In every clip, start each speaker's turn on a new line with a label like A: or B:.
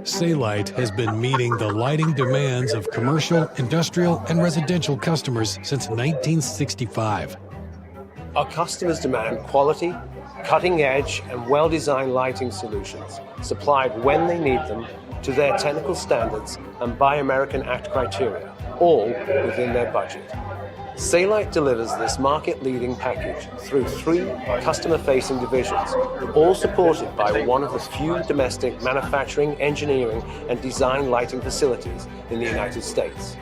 A: Sailite has been meeting the lighting demands of commercial, industrial, and residential customers since 1965.
B: Our customers demand quality, cutting-edge, and well-designed lighting solutions, supplied when they need them, to their technical standards and by American Act criteria, all within their budget. Sailite delivers this market-leading package through 3 customer-facing divisions, all supported by one of the few domestic manufacturing, engineering, and design lighting facilities in the United States,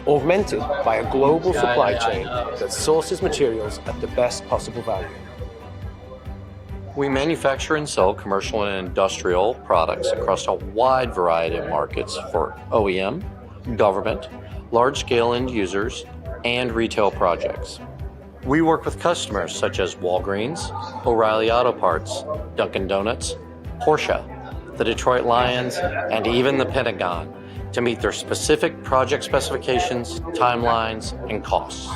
B: augmented by a global supply chain that sources materials at the best possible value.
C: We manufacture and sell commercial and industrial products across a wide variety of markets for OEM, government, large-scale end users, and retail projects. We work with customers such as Walgreens, O'Reilly Auto Parts, Dunkin' Donuts, Porsche, the Detroit Lions, and even the Pentagon to meet their specific project specifications, timelines, and costs.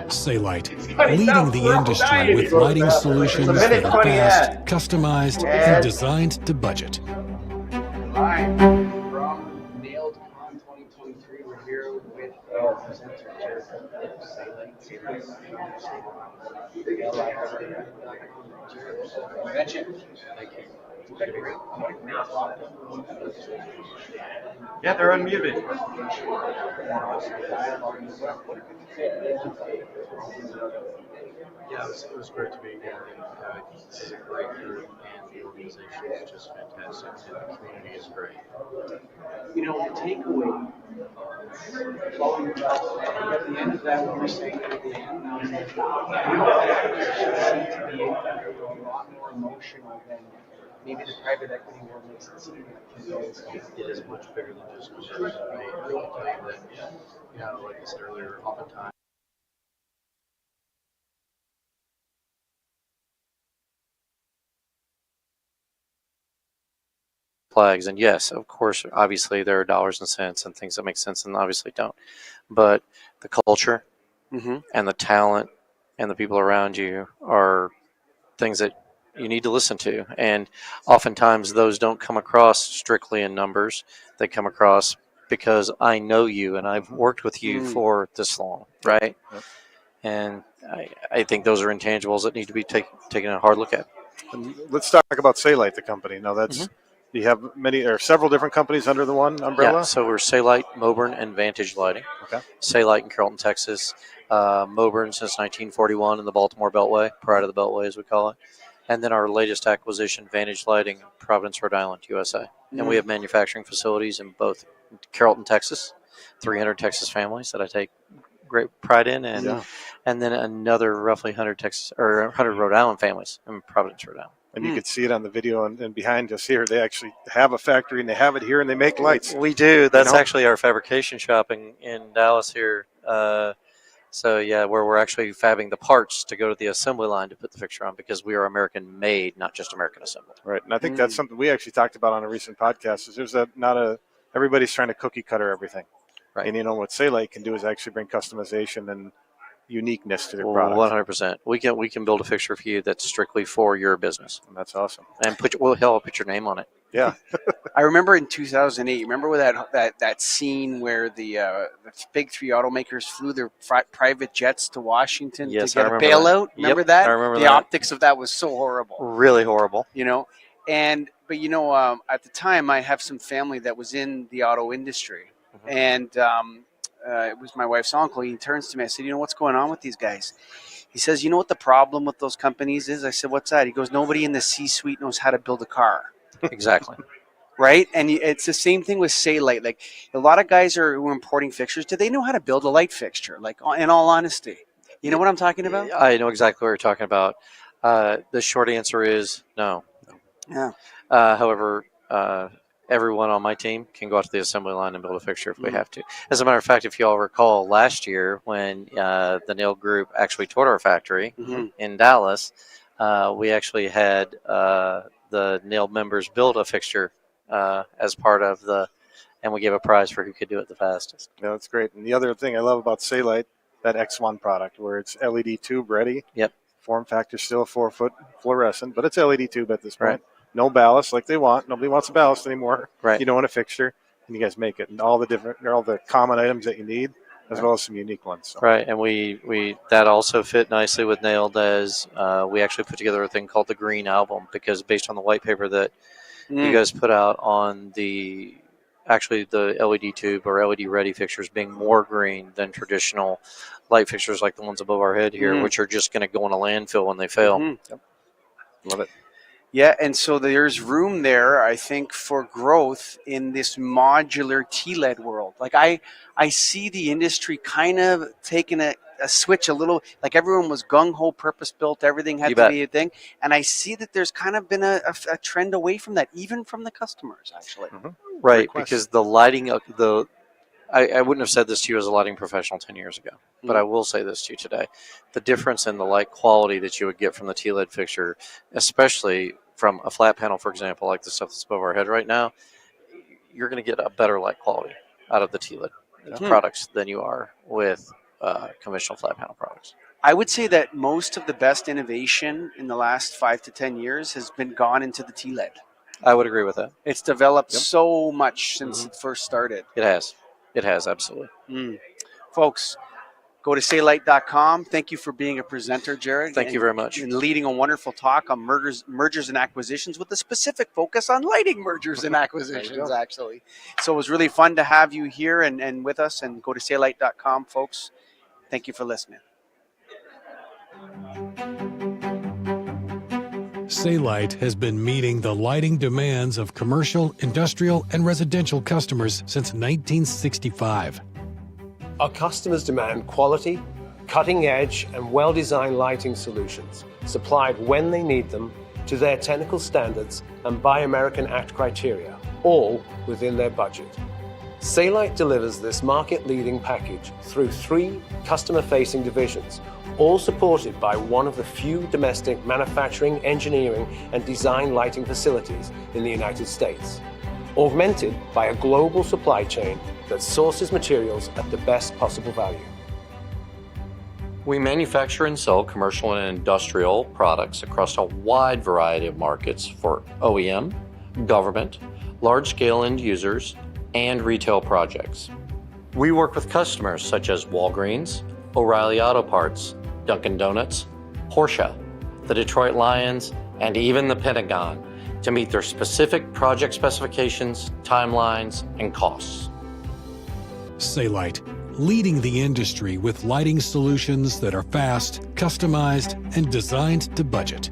A: Sailite, leading the industry with lighting solutions that are fast, customized, and designed to budget.
D: Live from NAILD Con 2023, we're here with presenter Jared
E: Yeah, they're unmuted. Yeah, it was great to be here. This is a great group, and the organization is just fantastic, and the community is great.
D: You know, the takeaway, at the end of that, what we're saying at the end now is that seem to be a lot more emotional than maybe the private equity world makes it seem like.
E: It is much bigger than just numbers. I can tell you that, like I said earlier, oftentimes
C: flags. And yes, of course, obviously there are dollars and cents and things that make sense and obviously don't. But the culture and the talent and the people around you are things that you need to listen to. And oftentimes those don't come across strictly in numbers. They come across because I know you and I've worked with you for this long, right? Yep. And I think those are intangibles that need to be taken a hard look at.
F: And let's talk about Sailite, the company. Now that's you have many or several different companies under the one umbrella?
C: Yeah, so we're Sailite, Moburn, and Vantage Lighting.
F: Okay.
C: Sailite in Carrollton, Texas. Moburn since 1941 in the Baltimore Beltway, Pride of the Beltway as we call it. And then our latest acquisition, Vantage Lighting, Providence, Rhode Island, USA. And we have manufacturing facilities in both Carrollton, Texas, 300 Texas families that I take great pride in, and then another roughly 100 Rhode Island families in Providence, Rhode Island.
F: And you can see it on the video and behind us here. They actually have a factory and they have it here and they make lights.
C: We do. That's actually our fabrication shop in Dallas here. So yeah, where we're actually fabbing the parts to go to the assembly line to put the fixture on because we are American made, not just American assembled.
F: Right. And I think that's something we actually talked about on a recent podcast is there's everybody's trying to cookie cutter everything.
C: Right.
F: And what Sailite can do is actually bring customization and uniqueness to their product.
C: 100%. We can build a fixture for you that's strictly for your business.
F: And that's awesome.
C: And put your name on it.
F: Yeah.
D: I remember in 2008. Remember with that scene where the big 3 automakers flew their private jets to Washington to get a bailout? Remember that?
C: I remember
D: the optics of that was so horrible.
C: Really horrible.
D: But at the time I have some family that was in the auto industry, and it was my wife's uncle. He turns to me. I said, what's going on with these guys? He says, what the problem with those companies is? I said, what's that? He goes, nobody in the C-suite knows how to build a car.
C: Exactly.
D: Right? And it's the same thing with Sailite. Like, a lot of guys who are importing fixtures, do they know how to build a light fixture? Like, in all honesty. You know what I'm talking about?
C: I know exactly what you're talking about. The short answer is no.
D: Yeah.
C: However, everyone on my team can go out to the assembly line and build a fixture if we have to. As a matter of fact, if you all recall last year when the NAILD group actually toured our factory in Dallas, we actually had the NAILD members build a fixture as part of and we gave a prize for who could do it the fastest.
F: Yeah, that's great. And the other thing I love about Sailite, that X1 product where it's LED tube ready.
C: Yep.
F: Form factor still a 4-foot fluorescent, but it's LED tube at this point. Right. No ballast like they want. Nobody wants a ballast anymore.
C: Right.
F: You don't want a fixture, and you guys make it, and all the common items that you need, as well as some unique ones. So.
C: Right, and we that also fit nicely with NAILD as we actually put together a thing called the Green Album, because based on the white paper that you guys put out on the LED tube or LED ready fixtures being more green than traditional light fixtures like the ones above our head here, which are just going to go in a landfill when they fail.
F: Yep. Love it.
D: Yeah, and so there's room there, I think, for growth in this modular TLED world. Like I see the industry kind of taking a switch a little, like everyone was gung-ho, purpose-built, everything had to be a thing. And I see that there's kind of been a trend away from that, even from the customers, actually.
C: Right, because the lighting, I wouldn't have said this to you as a lighting professional 10 years ago, but I will say this to you today. The difference in the light quality that you would get from the TLED fixture, especially from a flat panel, for example, like the stuff that's above our head right now, you're going to get a better light quality out of the TLED products than you are with conventional flat panel products.
D: I would say that most of the best innovation in the last 5 to 10 years has been gone into the TLED.
C: I would agree with that.
D: It's developed so much since it first started.
C: It has. It has, absolutely.
D: Folks, go to saylight.com. Thank you for being a presenter, Jared.
C: Thank you very much.
D: And leading a wonderful talk on mergers and acquisitions with a specific focus on lighting mergers and acquisitions, actually. So it was really fun to have you here and with us. And go to saylight.com, folks. Thank you for listening.
A: Saylight has been meeting the lighting demands of commercial, industrial, and residential customers since 1965.
B: Our customers demand quality, cutting-edge, and well-designed lighting solutions, supplied when they need them, to their technical standards and by American Act criteria, all within their budget. Saylight delivers this market-leading package through 3 customer-facing divisions, all supported by one of the few domestic manufacturing, engineering, and design lighting facilities in the United States, augmented by a global supply chain that sources materials at the best possible value.
C: We manufacture and sell commercial and industrial products across a wide variety of markets for OEM, government, large-scale end users, and retail projects. We work with customers such as Walgreens, O'Reilly Auto Parts, Dunkin' Donuts, Porsche, the Detroit Lions, and even the Pentagon to meet their specific project specifications, timelines, and costs.
A: Saylight, leading the industry with lighting solutions that are fast, customized, and designed to budget.